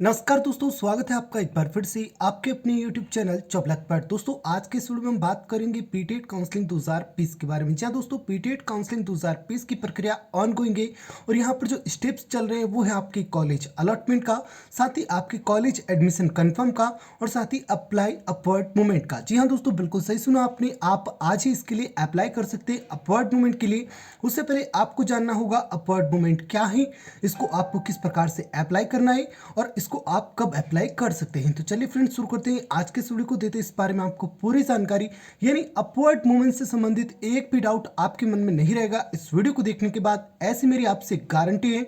नमस्कार दोस्तों, स्वागत है आपका एक बार फिर से आपके अपने YouTube चैनल जॉब लक पर। दोस्तों आज के इस वीडियो में हम बात करेंगे पीटेट काउंसलिंग 2020 के बारे में। जी हाँ दोस्तों, पीटेट काउंसलिंग 2020 की प्रक्रिया ऑन गोइंग है और यहाँ पर जो स्टेप्स चल रहे हैं वो है आपके कॉलेज अलॉटमेंट का, साथ ही आपके कॉलेज एडमिशन कंफर्म का और साथ ही अप्लाई अपवर्ड मूवमेंट का। जी हाँ दोस्तों, बिल्कुल सही सुना आपने। आप आज ही इसके लिए अप्लाई कर सकते हैं अपवर्ड मूवमेंट के लिए। उससे पहले आपको जानना होगा अपवर्ड मूवमेंट क्या है, इसको आपको किस प्रकार से अप्लाई करना है और इसको आप कब अप्लाई कर सकते हैं। तो चलिए फ्रेंड्स शुरू करते हैं आज के इस वीडियो को, देते हैं इस बारे में आपको पूरी जानकारी, यानी अपवर्ड मूवमेंट से संबंधित एक भी डाउट आपके मन में नहीं रहेगा इस वीडियो को देखने के बाद, ऐसी मेरी आपसे गारंटी है।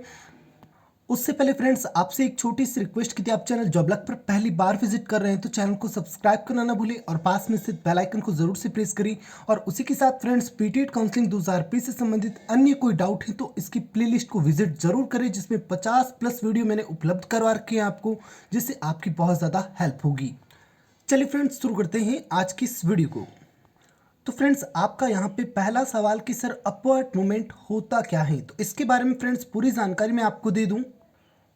उससे पहले फ्रेंड्स आपसे एक छोटी सी रिक्वेस्ट की थी, आप चैनल जॉब लक पर पहली बार विजिट कर रहे हैं तो चैनल को सब्सक्राइब करना ना भूलें और पास में स्थित बेल आइकन को जरूर से प्रेस करें। और उसी के साथ फ्रेंड्स पीटेट काउंसलिंग 2020 से संबंधित अन्य कोई डाउट है तो इसकी प्लेलिस्ट को विजिट जरूर करें, जिसमें 50+ वीडियो मैंने उपलब्ध करवा रखे हैं आपको, जिससे आपकी बहुत ज़्यादा हेल्प होगी। चलिए फ्रेंड्स शुरू करते हैं आज की इस वीडियो को। तो फ्रेंड्स आपका यहाँ पे पहला सवाल कि सर अपवर्ड मूवमेंट होता क्या है, तो इसके बारे में फ्रेंड्स पूरी जानकारी मैं आपको दे दूं।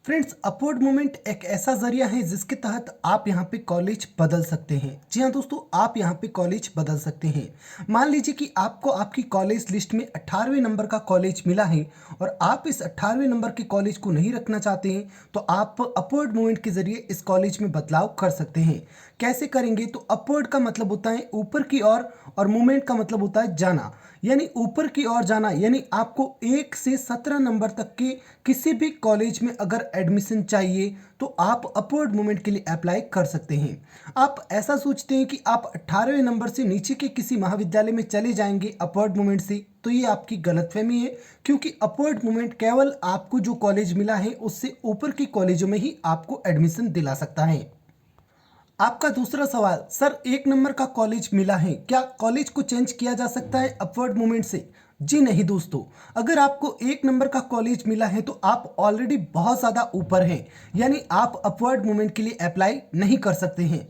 फ्रेंड्स अपवर्ड मूवमेंट एक ऐसा जरिया है जिसके तहत आप यहाँ पे कॉलेज बदल सकते हैं। जी हाँ दोस्तों, आप यहाँ पे कॉलेज बदल सकते हैं। मान लीजिए कि आपको आपकी कॉलेज लिस्ट में 18वें नंबर का कॉलेज मिला है और आप इस 18वें नंबर के कॉलेज को नहीं रखना चाहते हैं, तो आप अपवर्ड मूवमेंट के जरिए इस कॉलेज में बदलाव कर सकते हैं। कैसे करेंगे, तो अपवर्ड का मतलब होता है ऊपर की ओर और मूवमेंट का मतलब होता है जाना, यानी ऊपर की ओर जाना, यानी आपको 1 से 17 नंबर तक के किसी भी कॉलेज में अगर एडमिशन चाहिए तो आप अपवर्ड मूवमेंट के लिए अप्लाई कर सकते हैं। आप ऐसा सोचते हैं कि आप 18वें नंबर से नीचे के किसी महाविद्यालय में चले जाएंगे अपवर्ड मूवमेंट से, तो ये आपकी गलतफहमी है, क्योंकि अपवर्ड मूवमेंट केवल आपको जो कॉलेज मिला है उससे ऊपर के कॉलेजों में ही आपको एडमिशन दिला सकता है। आपका दूसरा सवाल, सर 1 नंबर का कॉलेज मिला है, क्या कॉलेज को चेंज किया जा सकता है अपवर्ड मूवमेंट से? जी नहीं दोस्तों, अगर आपको 1 नंबर का कॉलेज मिला है तो आप ऑलरेडी बहुत ज़्यादा ऊपर हैं, यानी आप अपवर्ड मूवमेंट के लिए अप्लाई नहीं कर सकते हैं।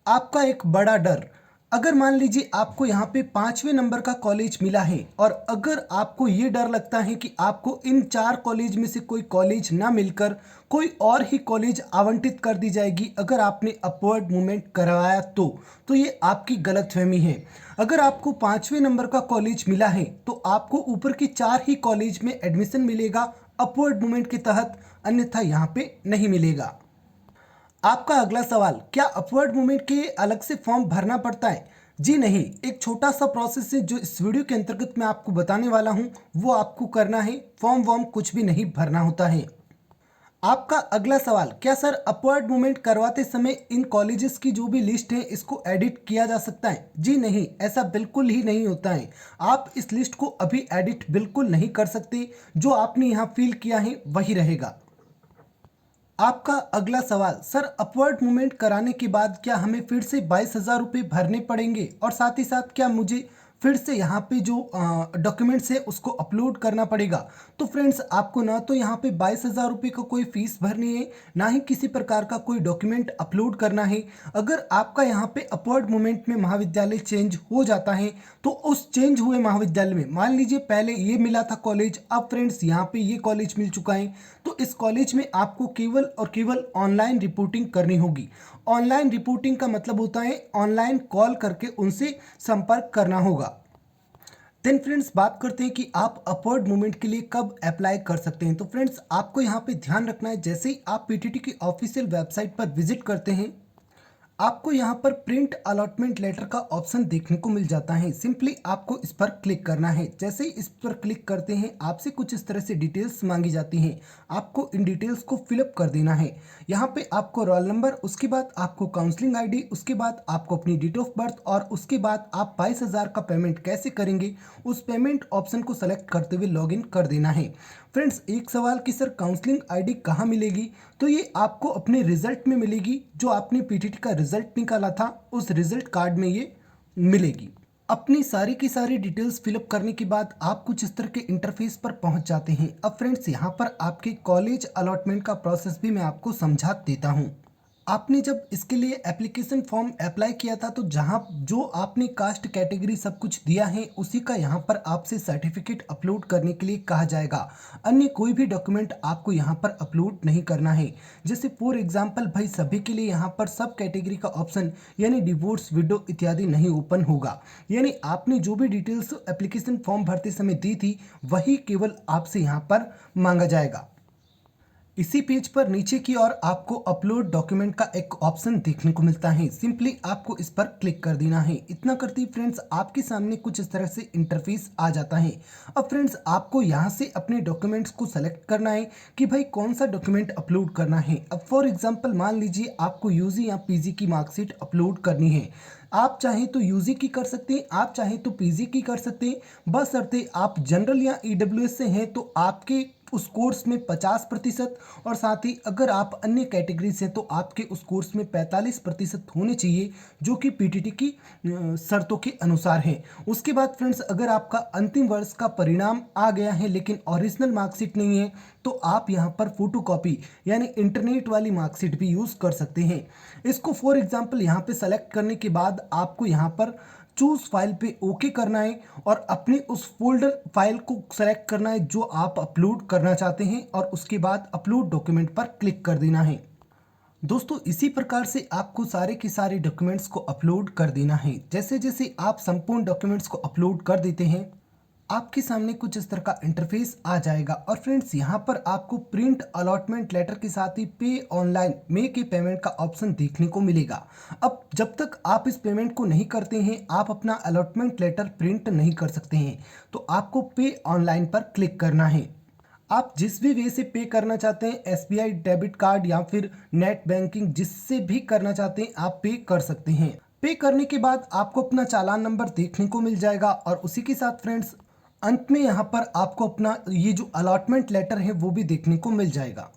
आपका एक बड़ा डर, अगर मान लीजिए आपको यहाँ पे 5वें नंबर का कॉलेज मिला है और अगर आपको ये डर लगता है कि आपको इन 4 कॉलेज में से कोई कॉलेज ना मिलकर कोई और ही कॉलेज आवंटित कर दी जाएगी अगर आपने अपवर्ड मूवमेंट करवाया तो ये आपकी गलतफहमी है। अगर आपको 5वें नंबर का कॉलेज मिला है तो आपको ऊपर की 4 ही कॉलेज में एडमिशन मिलेगा अपवर्ड मूवमेंट के तहत, अन्यथा यहाँ पे नहीं मिलेगा। आपका अगला सवाल, क्या अपवर्ड मूवमेंट के अलग से फॉर्म भरना पड़ता है? जी नहीं, एक छोटा सा प्रोसेस है जो इस वीडियो के अंतर्गत मैं आपको बताने वाला हूं, वो आपको करना है। फॉर्म वॉर्म कुछ भी नहीं भरना होता है। आपका अगला सवाल, क्या सर अपवर्ड मूवमेंट करवाते समय इन कॉलेजेस की जो भी लिस्ट है इसको एडिट किया जा सकता है? जी नहीं, ऐसा बिल्कुल ही नहीं होता है। आप इस लिस्ट को अभी एडिट बिल्कुल नहीं कर सकते, जो आपने यहाँ फिल किया है वही रहेगा। आपका अगला सवाल, सर अपवर्ड मूवमेंट कराने के बाद क्या हमें फिर से 22,000 रुपये भरने पड़ेंगे और साथ ही साथ क्या मुझे फिर से यहाँ पे जो डॉक्यूमेंट्स है उसको अपलोड करना पड़ेगा? तो फ्रेंड्स आपको ना तो यहाँ पे 22,000 रुपये का कोई फीस भरनी है, ना ही किसी प्रकार का कोई डॉक्यूमेंट अपलोड करना है। अगर आपका यहाँ पे अपवर्ड मूवमेंट में महाविद्यालय चेंज हो जाता है तो उस चेंज हुए महाविद्यालय में, मान लीजिए पहले ये मिला था कॉलेज, अब फ्रेंड्स यहाँ पे ये कॉलेज मिल चुका है, तो इस कॉलेज में आपको केवल और केवल ऑनलाइन रिपोर्टिंग करनी होगी। ऑनलाइन रिपोर्टिंग का मतलब होता है ऑनलाइन कॉल करके उनसे संपर्क करना होगा। देन फ्रेंड्स बात करते हैं कि आप अपवर्ड मूवमेंट के लिए कब अप्लाई कर सकते हैं। तो फ्रेंड्स आपको यहाँ पे ध्यान रखना है, जैसे ही आप पीटीटी की ऑफिशियल वेबसाइट पर विजिट करते हैं आपको यहाँ पर प्रिंट अलॉटमेंट लेटर का ऑप्शन देखने को मिल जाता है। सिंपली आपको इस पर क्लिक करना है। जैसे ही इस पर क्लिक करते हैं आपसे कुछ इस तरह से डिटेल्स मांगी जाती हैं, आपको इन डिटेल्स को फिलअप कर देना है। यहाँ पे आपको रोल नंबर, उसके बाद आपको काउंसलिंग आईडी, उसके बाद आपको अपनी डेट ऑफ बर्थ और उसके बाद आप 22,000 का पेमेंट कैसे करेंगे उस पेमेंट ऑप्शन को सेलेक्ट करते हुए लॉगिन कर देना है। फ्रेंड्स एक सवाल कि सर काउंसलिंग आईडी कहाँ मिलेगी, तो ये आपको अपने रिजल्ट में मिलेगी। जो आपने पीटीटी का रिजल्ट निकाला था उस रिजल्ट कार्ड में ये मिलेगी। अपनी सारी की सारी डिटेल्स फिलअप करने के बाद आप कुछ इस तरह के इंटरफेस पर पहुंच जाते हैं। अब फ्रेंड्स यहाँ पर आपके कॉलेज अलॉटमेंट का प्रोसेस भी मैं आपको समझा देता हूँ। आपने जब इसके लिए एप्लीकेशन फॉर्म अप्लाई किया था तो जहाँ जो आपने कास्ट कैटेगरी सब कुछ दिया है उसी का यहाँ पर आपसे सर्टिफिकेट अपलोड करने के लिए कहा जाएगा। अन्य कोई भी डॉक्यूमेंट आपको यहाँ पर अपलोड नहीं करना है। जैसे फॉर एग्जांपल भाई सभी के लिए यहाँ पर सब कैटेगरी का ऑप्शन यानी डिवोर्स, विडो इत्यादि नहीं ओपन होगा। यानी आपने जो भी डिटेल्स एप्लीकेशन फॉर्म भरते समय दी थी वही केवल आपसे यहाँ पर मांगा जाएगा। इसी पेज पर नीचे की ओर आपको अपलोड डॉक्यूमेंट का एक ऑप्शन देखने को मिलता है। सिंपली आपको इस पर क्लिक कर देना है। इतना करते ही फ्रेंड्स आपके सामने कुछ इस तरह से इंटरफेस आ जाता है। अब फ्रेंड्स आपको यहाँ से अपने डॉक्यूमेंट्स को सेलेक्ट करना है कि भाई कौन सा डॉक्यूमेंट अपलोड करना है। अब फॉर एग्जाम्पल मान लीजिए आपको यूजी या पीजी की मार्कशीट अपलोड करनी है। आप चाहें तो यूजी की कर सकते हैं, आप चाहें तो पीजी की कर सकते हैं। बशर्ते आप जनरल या ईडब्ल्यूएस से हैं तो आपके उस कोर्स में 50% और साथ ही अगर आप अन्य कैटेगरी से तो आपके उस कोर्स में 45% होने चाहिए, जो कि पीटीटी की शर्तों के अनुसार है। उसके बाद फ्रेंड्स अगर आपका अंतिम वर्ष का परिणाम आ गया है लेकिन ओरिजिनल मार्कशीट नहीं है तो आप यहाँ पर फोटोकॉपी यानी इंटरनेट वाली मार्कशीट भी यूज़ कर सकते हैं। इसको फॉर एग्जांपल यहाँ पे सेलेक्ट करने के बाद आपको यहाँ पर चूज फाइल पे ओके करना है और अपने उस फोल्डर फाइल को सेलेक्ट करना है जो आप अपलोड करना चाहते हैं और उसके बाद अपलोड डॉक्यूमेंट पर क्लिक कर देना है। दोस्तों इसी प्रकार से आपको सारे के सारे डॉक्यूमेंट्स को अपलोड कर देना है। जैसे जैसे आप संपूर्ण डॉक्यूमेंट्स को अपलोड कर देते हैं आपके सामने कुछ इस तरह का इंटरफेस आ जाएगा। और फ्रेंड्स यहाँ पर आपको प्रिंट अलॉटमेंट लेटर के साथ ही पे ऑनलाइन मेक ए पेमेंट का ऑप्शन देखने को मिलेगा। अब जब तक आप इस पेमेंट को नहीं करते हैं आप अपना अलॉटमेंट लेटर प्रिंट नहीं कर सकते हैं। तो आपको पे ऑनलाइन पर क्लिक करना है। आप जिस भी वे से पे करना चाहते हैं एसबीआई डेबिट कार्ड या फिर नेट बैंकिंग जिससे भी करना चाहते हैं आप पे कर सकते हैं। पे करने के बाद आपको अपना चालान नंबर देखने को मिल जाएगा और उसी के साथ फ्रेंड्स अंत में यहाँ पर आपको अपना ये जो अलॉटमेंट लेटर है वो भी देखने को मिल जाएगा।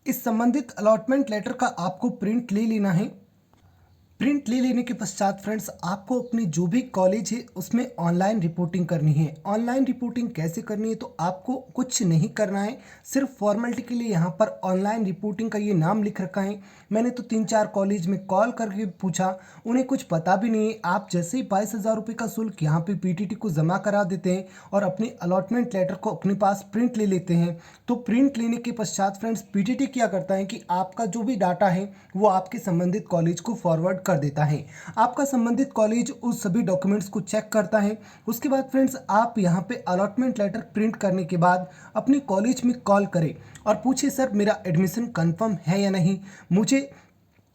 इस संबंधित अलॉटमेंट लेटर का आपको प्रिंट ले लेना है। प्रिंट ले लेने के पश्चात फ्रेंड्स आपको अपनी जो भी कॉलेज है उसमें ऑनलाइन रिपोर्टिंग करनी है। ऑनलाइन रिपोर्टिंग कैसे करनी है तो आपको कुछ नहीं करना है, सिर्फ फॉर्मेलिटी के लिए यहाँ पर ऑनलाइन रिपोर्टिंग का ये नाम लिख रखा है। मैंने तो 3-4 कॉलेज में कॉल करके पूछा, उन्हें कुछ पता भी नहीं है। आप जैसे ही 22,000 रुपये का शुल्क यहाँ पे पीटीटी को जमा करा देते हैं और अपने अलॉटमेंट लेटर को अपने पास प्रिंट ले लेते हैं तो प्रिंट लेने के पश्चात फ्रेंड्स पीटीटी क्या करता है कि आपका जो भी डाटा है वो आपके संबंधित कॉलेज को फॉरवर्ड कर देता है। आपका संबंधित कॉलेज उस सभी डॉक्यूमेंट्स को चेक करता है। उसके बाद फ्रेंड्स आप यहाँ पे अलॉटमेंट लेटर प्रिंट करने के बाद अपने कॉलेज में कॉल करें और पूछे सर मेरा एडमिशन कंफर्म है या नहीं, मुझे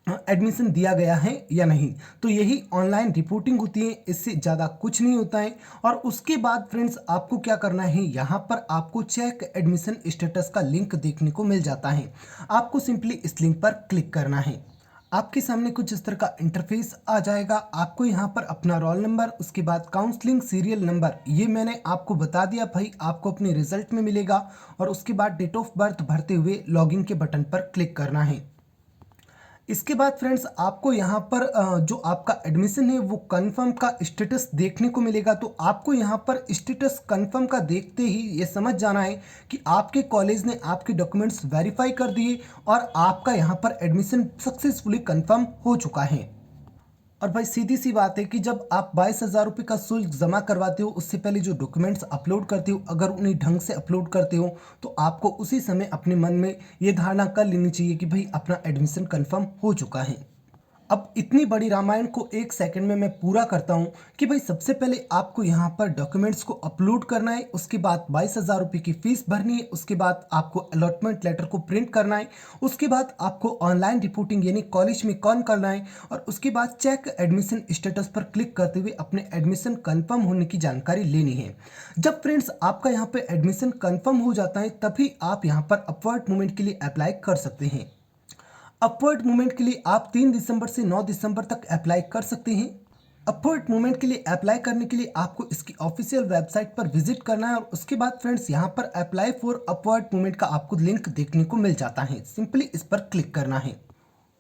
एडमिशन दिया गया है या नहीं। तो यही ऑनलाइन रिपोर्टिंग होती है, इससे ज़्यादा कुछ नहीं होता है। और उसके बाद फ्रेंड्स आपको क्या करना है, यहाँ पर आपको चेक एडमिशन स्टेटस का लिंक देखने को मिल जाता है। आपको सिंपली इस लिंक पर क्लिक करना है। आपके सामने कुछ इस तरह का इंटरफेस आ जाएगा। आपको यहाँ पर अपना रोल नंबर, उसके बाद काउंसलिंग सीरियल नंबर, ये मैंने आपको बता दिया भाई, आपको अपने रिजल्ट में मिलेगा। और उसके बाद डेट ऑफ बर्थ भरते हुए लॉगिन के बटन पर क्लिक करना है। इसके बाद फ्रेंड्स आपको यहाँ पर जो आपका एडमिशन है वो कंफर्म का स्टेटस देखने को मिलेगा। तो आपको यहाँ पर स्टेटस कंफर्म का देखते ही ये समझ जाना है कि आपके कॉलेज ने आपके डॉक्यूमेंट्स वेरीफाई कर दिए और आपका यहाँ पर एडमिशन सक्सेसफुली कंफर्म हो चुका है। और भाई सीधी सी बात है कि जब आप 22,000 रुपये का शुल्क जमा करवाते हो उससे पहले जो डॉक्यूमेंट्स अपलोड करते हो अगर उन्हें ढंग से अपलोड करते हो तो आपको उसी समय अपने मन में ये धारणा कर लेनी चाहिए कि भाई अपना एडमिशन कंफर्म हो चुका है। अब इतनी बड़ी रामायण को 1 सेकंड में मैं पूरा करता हूं कि भाई सबसे पहले आपको यहां पर डॉक्यूमेंट्स को अपलोड करना है, उसके बाद 22,000 रुपये की फीस भरनी है, उसके बाद आपको अलॉटमेंट लेटर को प्रिंट करना है, उसके बाद आपको ऑनलाइन रिपोर्टिंग यानी कॉलेज में कॉल करना है और उसके बाद चेक एडमिशन स्टेटस पर क्लिक करते हुए अपने एडमिशन कन्फर्म होने की जानकारी लेनी है। जब फ्रेंड्स आपका यहाँ पर एडमिशन कन्फर्म हो जाता है तभी आप यहाँ पर अपवर्ड मूवमेंट के लिए अप्लाई कर सकते हैं। अपवर्ड मूवमेंट के लिए आप 3 दिसंबर से 9 दिसंबर तक अप्लाई कर सकते हैं। अपवर्ड मूवमेंट के लिए अप्लाई करने के लिए आपको इसकी ऑफिशियल वेबसाइट पर विजिट करना है और उसके बाद फ्रेंड्स यहाँ पर अप्लाई फॉर अपवर्ड मूवमेंट का आपको लिंक देखने को मिल जाता है। सिंपली इस पर क्लिक करना है।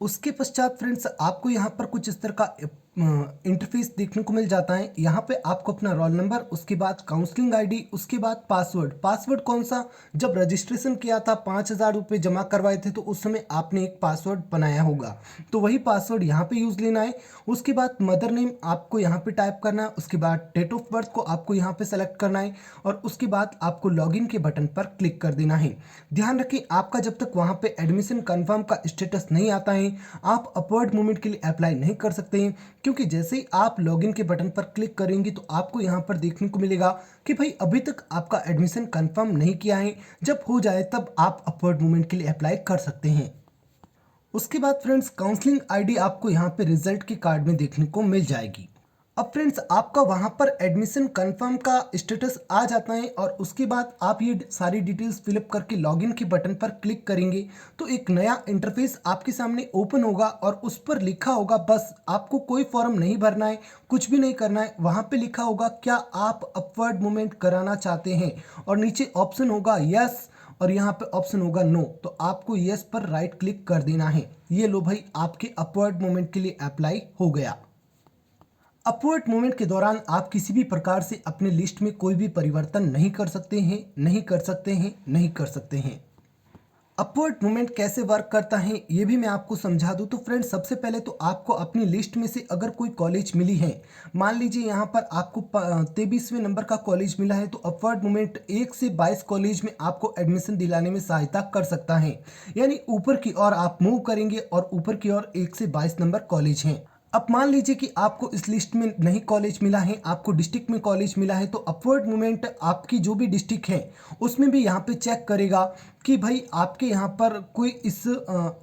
उसके पश्चात फ्रेंड्स आपको यहाँ पर कुछ इस तरह का इंटरफेस देखने को मिल जाता है। यहाँ पे आपको अपना रोल नंबर, उसके बाद काउंसलिंग आईडी, उसके बाद पासवर्ड। पासवर्ड कौन सा? जब रजिस्ट्रेशन किया था 5,000 रुपये जमा करवाए थे तो उस समय आपने एक पासवर्ड बनाया होगा, तो वही पासवर्ड यहाँ पे यूज़ लेना है। उसके बाद मदर नेम आपको यहाँ पे टाइप करना है, उसके बाद डेट ऑफ बर्थ को आपको यहाँ पे सेलेक्ट करना है और उसके बाद आपको लॉगिन के बटन पर क्लिक कर देना है। ध्यान रखें, आपका जब तक वहाँ पे एडमिशन कन्फर्म का स्टेटस नहीं आता है, आप अपवर्ड मूवमेंट के लिए अप्लाई नहीं कर सकते हैं, क्योंकि जैसे ही आप लॉगिन के बटन पर क्लिक करेंगे तो आपको यहाँ पर देखने को मिलेगा कि भाई अभी तक आपका एडमिशन कंफर्म नहीं किया है। जब हो जाए तब आप अपवर्ड मूवमेंट के लिए अप्लाई कर सकते हैं। उसके बाद फ्रेंड्स, काउंसलिंग आईडी आपको यहाँ पे रिजल्ट के कार्ड में देखने को मिल जाएगी। अब फ्रेंड्स, आपका वहाँ पर एडमिशन कंफर्म का स्टेटस आ जाता है और उसके बाद आप ये सारी डिटेल्स फिलअप करके लॉगिन के बटन पर क्लिक करेंगे तो एक नया इंटरफेस आपके सामने ओपन होगा और उस पर लिखा होगा, बस आपको कोई फॉर्म नहीं भरना है, कुछ भी नहीं करना है। वहाँ पे लिखा होगा क्या आप अपवर्ड मूवमेंट कराना चाहते हैं, और नीचे ऑप्शन होगा यस और यहाँ पे ऑप्शन होगा नो, तो आपको यस पर राइट क्लिक कर देना है। ये लो भाई, आपके अपवर्ड मूवमेंट के लिए अप्लाई हो गया। अपवर्ड मूवमेंट के दौरान आप किसी भी प्रकार से अपने लिस्ट में कोई भी परिवर्तन नहीं कर सकते हैं, नहीं कर सकते हैं, नहीं कर सकते हैं। अपवर्ड मूवमेंट कैसे वर्क करता है ये भी मैं आपको समझा दूं। तो फ्रेंड्स, सबसे पहले तो आपको अपनी लिस्ट में से अगर कोई कॉलेज मिली है, मान लीजिए यहाँ पर आपको 23वें नंबर का कॉलेज मिला है, तो अपवर्ड मूवमेंट 1 से 22 कॉलेज में आपको एडमिशन दिलाने में सहायता कर सकता है। यानी ऊपर की ओर आप मूव करेंगे और ऊपर की ओर 1 से 22 नंबर कॉलेज हैं। अब मान लीजिए कि आपको इस लिस्ट में नहीं कॉलेज मिला है, आपको डिस्ट्रिक्ट में कॉलेज मिला है, तो अपवर्ड मूवमेंट आपकी जो भी डिस्ट्रिक्ट है उसमें भी यहाँ पे चेक करेगा कि भाई आपके यहाँ पर कोई इस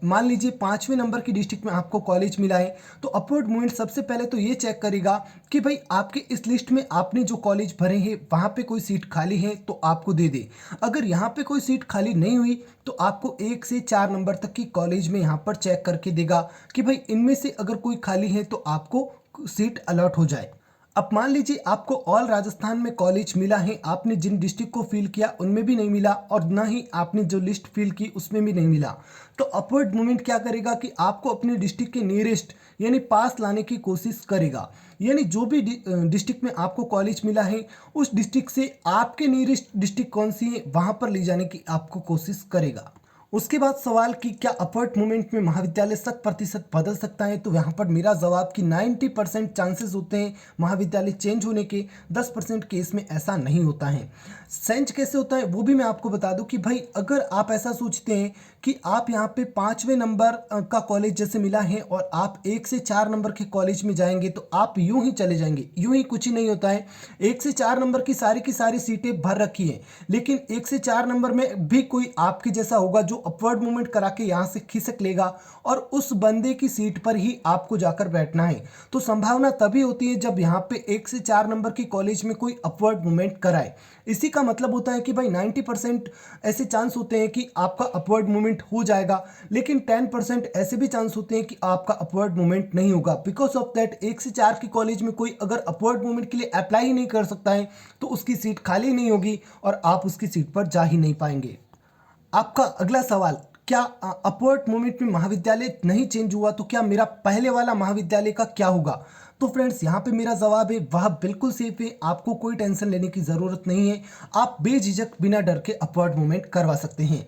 मान लीजिए 5वें नंबर की डिस्ट्रिक्ट में आपको कॉलेज मिला है, तो अपवर्ड मूवमेंट सबसे पहले तो ये चेक करेगा कि भाई आपके इस लिस्ट में आपने जो कॉलेज भरे हैं वहाँ पे कोई सीट खाली है तो आपको दे दे। अगर यहाँ पे कोई सीट खाली नहीं हुई तो आपको 1 से 4 नंबर तक की कॉलेज में यहाँ पर चेक करके देगा कि भाई इनमें से अगर कोई खाली है तो आपको सीट अलॉट हो जाए। अब मान लीजिए आपको ऑल राजस्थान में कॉलेज मिला है, आपने जिन डिस्ट्रिक्ट को फिल किया उनमें भी नहीं मिला और ना ही आपने जो लिस्ट फिल की उसमें भी नहीं मिला, तो अपवर्ड मूवमेंट क्या करेगा कि आपको अपने डिस्ट्रिक्ट के नियरेस्ट यानी पास लाने की कोशिश करेगा। यानी जो भी डिस्ट्रिक्ट में आपको कॉलेज मिला है उस डिस्ट्रिक्ट से आपके नियरेस्ट डिस्ट्रिक्ट कौन सी है वहाँ पर ले जाने की आपको कोशिश करेगा। उसके बाद सवाल कि क्या अपवर्ड मूवमेंट में महाविद्यालय 100% बदल सकता है, तो यहाँ पर मेरा जवाब कि 90% चांसेस होते हैं महाविद्यालय चेंज होने के, 10% केस में ऐसा नहीं होता है। चेंज कैसे होता है वो भी मैं आपको बता दूं कि भाई अगर आप ऐसा सोचते हैं कि आप यहाँ पे 5वें नंबर का कॉलेज जैसे मिला है और आप 1 से 4 नंबर के कॉलेज में जाएंगे तो आप यूं ही चले जाएंगे, यूं ही कुछ ही नहीं होता है। 1 से 4 नंबर की सारी सीटें भर रखी हैं, लेकिन 1 से 4 नंबर में भी कोई आपके जैसा होगा जो अपवर्ड मूवमेंट करा के यहाँ से खिसक लेगा और उस बंदे की सीट पर ही आपको जाकर बैठना है। तो संभावना तभी होती है जब यहाँ पे 1 से 4 नंबर की कॉलेज में कोई अपवर्ड मूवमेंट कराए। इसी का मतलब होता है कि भाई 90% ऐसे चांस होते हैं कि आपका अपवर्ड मूवमेंट हो जाएगा, लेकिन 10% ऐसे भी चांस होते हैं कि आपका अपवर्ड मूवमेंट नहीं होगा। बिकॉज ऑफ दैट 1 से 4 की कॉलेज में कोई अगर अपवर्ड मूवमेंट के लिए अप्लाई ही नहीं कर सकता है तो उसकी सीट खाली नहीं होगी और आप उसकी सीट पर जा ही नहीं पाएंगे। आपका अगला सवाल, क्या अपवर्ड मूवमेंट में महाविद्यालय नहीं चेंज हुआ तो क्या मेरा पहले वाला महाविद्यालय का क्या होगा? तो फ्रेंड्स, यहाँ पे मेरा जवाब है वह बिल्कुल सेफ है, आपको कोई टेंशन लेने की ज़रूरत नहीं है, आप बेझिझक बिना डर के अपवर्ड मूवमेंट करवा सकते हैं।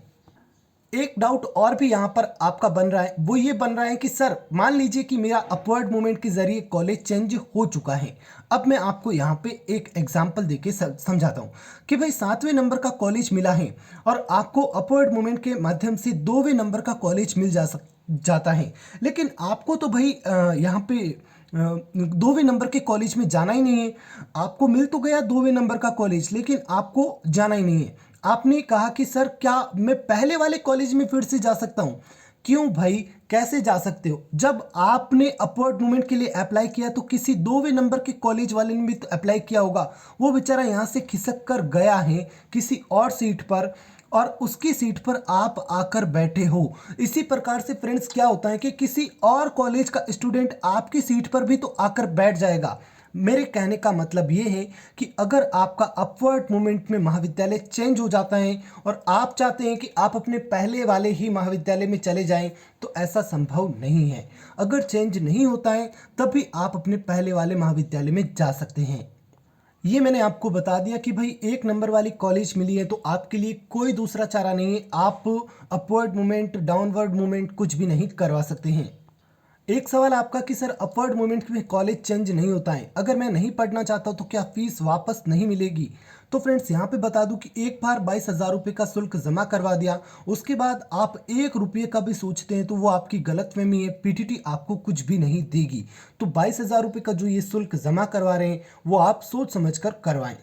एक डाउट और भी यहाँ पर आपका बन रहा है, वो ये बन रहा है कि सर मान लीजिए कि मेरा अपवर्ड मूवमेंट के जरिए कॉलेज चेंज हो चुका है। अब मैं आपको यहाँ पे एक एग्जांपल देके समझाता हूँ कि भाई 7वें नंबर का कॉलेज मिला है और आपको अपवर्ड मूवमेंट के माध्यम से 2वें नंबर का कॉलेज मिल जाता है, लेकिन आपको तो भाई यहाँ पे 2वें नंबर के कॉलेज में जाना ही नहीं है। आपको मिल तो गया 2वें नंबर का कॉलेज, लेकिन आपको जाना ही नहीं है। आपने कहा कि सर क्या मैं पहले वाले कॉलेज में फिर से जा सकता हूं? क्यों भाई, कैसे जा सकते हो? जब आपने अपवर्ड मूवमेंट के लिए अप्लाई किया तो किसी 2वें नंबर के कॉलेज वाले ने भी तो अप्लाई किया होगा, वो बेचारा यहाँ से खिसक कर गया है किसी और सीट पर और उसकी सीट पर आप आकर बैठे हो। इसी प्रकार से फ्रेंड्स क्या होता है कि किसी और कॉलेज का स्टूडेंट आपकी सीट पर भी तो आकर बैठ जाएगा। मेरे कहने का मतलब ये है कि अगर आपका अपवर्ड मोमेंट में महाविद्यालय चेंज हो जाता है और आप चाहते हैं कि आप अपने पहले वाले ही महाविद्यालय में चले जाएं, तो ऐसा संभव नहीं है। अगर चेंज नहीं होता है तब भी आप अपने पहले वाले महाविद्यालय में जा सकते हैं। ये मैंने आपको बता दिया कि भाई 1 नंबर वाली कॉलेज मिली है तो आपके लिए कोई दूसरा चारा नहीं है, आप अपवर्ड मूवमेंट डाउनवर्ड मूवमेंट कुछ भी नहीं करवा सकते हैं। एक सवाल आपका कि सर अपवर्ड मूवमेंट में कॉलेज चेंज नहीं होता है, अगर मैं नहीं पढ़ना चाहता तो क्या फीस वापस नहीं मिलेगी? तो फ्रेंड्स यहाँ पे बता दूं कि एक बार 22,000 रुपये का शुल्क जमा करवा दिया, उसके बाद आप 1 रुपये का भी सोचते हैं तो वो आपकी गलतफहमी है। पीटीटी आपको कुछ भी नहीं देगी। तो 22,000 रुपये का जो ये शुल्क जमा करवा रहे हैं वो आप सोच समझ कर करवाएं।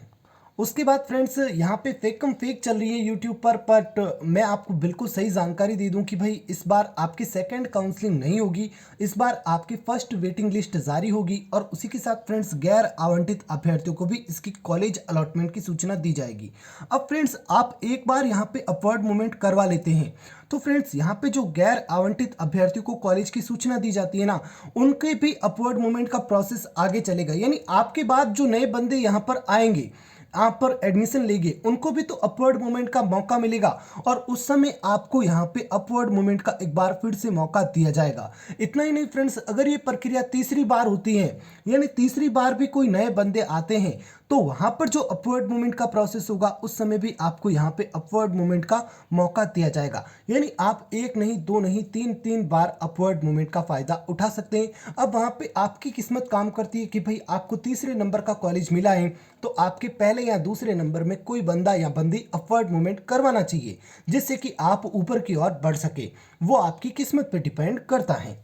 उसके बाद फ्रेंड्स यहाँ पे फेक चल रही है यूट्यूब पर, बट मैं आपको बिल्कुल सही जानकारी दे दूं कि भाई इस बार आपकी सेकंड काउंसलिंग नहीं होगी, इस बार आपकी फर्स्ट वेटिंग लिस्ट जारी होगी और उसी के साथ फ्रेंड्स गैर आवंटित अभ्यर्थियों को भी इसकी कॉलेज अलॉटमेंट की सूचना दी जाएगी। अब फ्रेंड्स आप एक बार यहाँ पे अपवर्ड मूवमेंट करवा लेते हैं तो फ्रेंड्स यहाँ पे जो गैर आवंटित अभ्यर्थियों को कॉलेज की सूचना दी जाती है ना, उनके भी अपवर्ड मूवमेंट का प्रोसेस आगे चलेगा। यानी आपके बाद जो नए बंदे यहाँ पर आएंगे, आप पर एडमिशन लेंगे, उनको भी तो अपवर्ड मूवमेंट का मौका मिलेगा और उस समय आपको यहाँ पे अपवर्ड मूवमेंट का एक बार फिर से मौका दिया जाएगा। इतना ही नहीं फ्रेंड्स, अगर ये प्रक्रिया तीसरी बार होती है, यानी तीसरी बार भी कोई नए बंदे आते हैं, तो वहाँ पर जो अपवर्ड मूवमेंट का प्रोसेस होगा उस समय भी आपको यहाँ पे अपवर्ड मूवमेंट का मौका दिया जाएगा। यानी आप 1 नहीं 2 नहीं 3 बार अपवर्ड मूवमेंट का फ़ायदा उठा सकते हैं। अब वहाँ पे आपकी किस्मत काम करती है कि भाई आपको तीसरे नंबर का कॉलेज मिला है तो आपके पहले या दूसरे नंबर में कोई बंदा या बंदी अपवर्ड मूवमेंट करवाना चाहिए, जिससे कि आप ऊपर की ओर बढ़ सके। वो आपकी किस्मत पे डिपेंड करता है।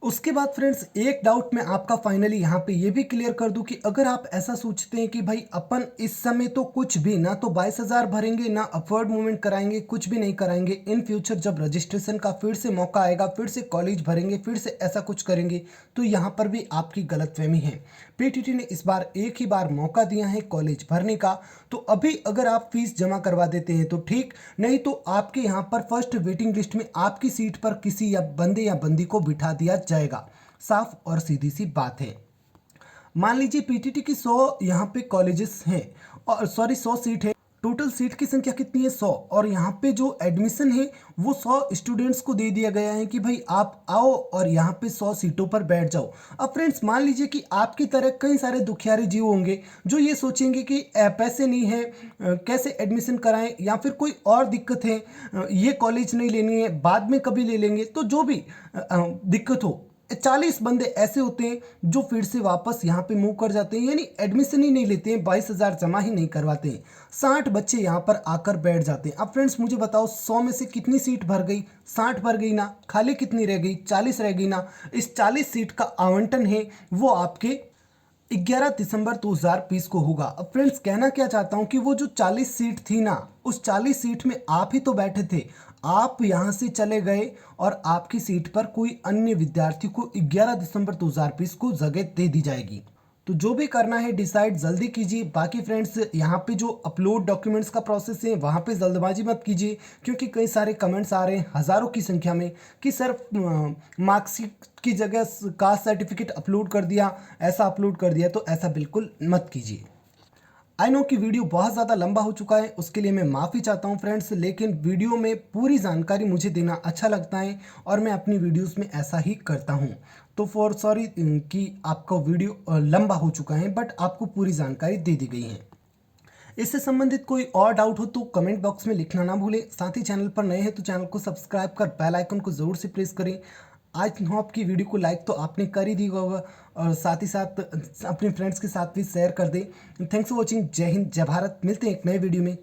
उसके बाद फ्रेंड्स एक डाउट मैं आपका फाइनली यहाँ पे ये भी क्लियर कर दूं कि अगर आप ऐसा सोचते हैं कि भाई अपन इस समय तो कुछ भी ना तो 22,000 भरेंगे ना अपवर्ड मूवमेंट कराएंगे, कुछ भी नहीं कराएंगे, इन फ्यूचर जब रजिस्ट्रेशन का फिर से मौका आएगा फिर से कॉलेज भरेंगे फिर से ऐसा कुछ करेंगे, तो यहाँ पर भी आपकी गलतफहमी है। पीटीटी ने इस बार एक ही बार मौका दिया है कॉलेज भरने का, तो अभी अगर आप फीस जमा करवा देते हैं तो ठीक, नहीं तो आपके यहाँ पर फर्स्ट वेटिंग लिस्ट में आपकी सीट पर किसी या बंदे या बंदी को बिठा दिया जाएगा। साफ और सीधी सी बात है। मान लीजिए पीटीटी की 100 यहाँ पे कॉलेजेस हैं और 100 सीट है, टोटल सीट की संख्या कितनी है 100, और यहाँ पे जो एडमिशन है वो 100 स्टूडेंट्स को दे दिया गया है कि भाई आप आओ और यहाँ पे 100 सीटों पर बैठ जाओ। अब फ्रेंड्स मान लीजिए कि आपकी तरह कई सारे दुखियारे जीव होंगे जो ये सोचेंगे कि पैसे नहीं है, कैसे एडमिशन कराएं, या फिर कोई और दिक्कत है, ये कॉलेज नहीं लेनी है, बाद में कभी ले लेंगे। तो जो भी दिक्कत हो, 40 बंदे ऐसे होते हैं जो फिर से वापस यहाँ पे मूव कर जाते हैं, यानी एडमिशन ही नहीं लेते हैं, 22,000 जमा ही नहीं करवाते हैं। 60 बच्चे यहाँ पर आकर बैठ जाते हैं। अब फ्रेंड्स मुझे बताओ 100 में से कितनी सीट भर गई? 60 भर गई ना, खाली कितनी रह गई? 40 रह गई ना। इस 40 सीट का आवंटन है वो आपके 11 दिसंबर 2020 को होगा। अब फ्रेंड्स कहना क्या चाहता हूँ कि वो जो 40 सीट थी ना, उस 40 सीट में आप ही तो बैठे थे, आप यहाँ से चले गए और आपकी सीट पर कोई अन्य विद्यार्थी को 11 दिसंबर 2020 को जगह दे दी जाएगी। तो जो भी करना है डिसाइड जल्दी कीजिए। बाकी फ्रेंड्स यहाँ पे जो अपलोड डॉक्यूमेंट्स का प्रोसेस है वहाँ पे जल्दबाजी मत कीजिए, क्योंकि कई सारे कमेंट्स आ रहे हैं हज़ारों की संख्या में कि सर मार्कशीट की जगह कास्ट सर्टिफिकेट अपलोड कर दिया, ऐसा अपलोड कर दिया, तो ऐसा बिल्कुल मत कीजिए। आई नो कि वीडियो बहुत ज़्यादा लंबा हो चुका है, उसके लिए मैं माफ़ी चाहता हूँ फ्रेंड्स, लेकिन वीडियो में पूरी जानकारी मुझे देना अच्छा लगता है और मैं अपनी वीडियोस में ऐसा ही करता हूँ। तो फॉर सॉरी कि आपका वीडियो लंबा हो चुका है, बट आपको पूरी जानकारी दे दी गई है। इससे संबंधित कोई और डाउट हो तो कमेंट बॉक्स में लिखना ना भूलें। साथ ही चैनल पर नए हैं तो चैनल को सब्सक्राइब कर बेल आइकन को ज़रूर से प्रेस करें। आज आपकी वीडियो को लाइक तो आपने कर ही दिया होगा और साथ ही साथ अपने फ्रेंड्स के साथ भी शेयर कर दें। Thanks for watching. जय हिंद, जय भारत। मिलते हैं एक नए वीडियो में।